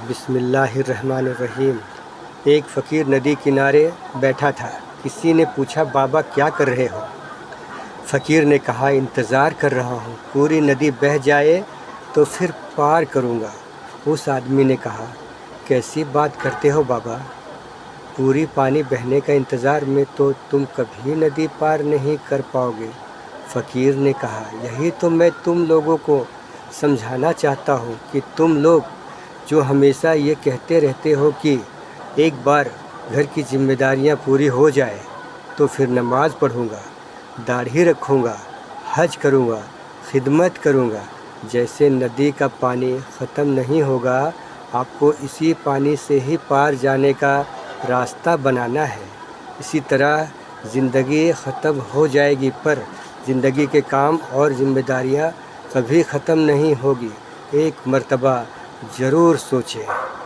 بسم اللہ الرحمن الرحیم۔ ایک فقیر ندی کنارے بیٹھا تھا۔ کسی نے پوچھا بابا کیا کر رہے ہو؟ فقیر نے کہا انتظار کر رہا ہوں، پوری ندی بہہ جائے تو پھر پار کروں گا۔ اس آدمی نے کہا کیسی بات کرتے ہو بابا، پوری پانی بہنے کا انتظار میں تو تم کبھی ندی پار نہیں کر پاؤ گے۔ فقیر نے کہا یہی تو میں تم لوگوں کو سمجھانا چاہتا ہوں کہ تم لوگ جو ہمیشہ یہ کہتے رہتے ہو کہ ایک بار گھر کی ذمہ داریاں پوری ہو جائے تو پھر نماز پڑھوں گا، داڑھی رکھوں گا، حج کروں گا، خدمت کروں گا، جیسے ندی کا پانی ختم نہیں ہوگا آپ کو اسی پانی سے ہی پار جانے کا راستہ بنانا ہے۔ اسی طرح زندگی ختم ہو جائے گی پر زندگی کے کام اور ذمہ داریاں کبھی ختم نہیں ہوگی۔ ایک مرتبہ ضرور سوچیں۔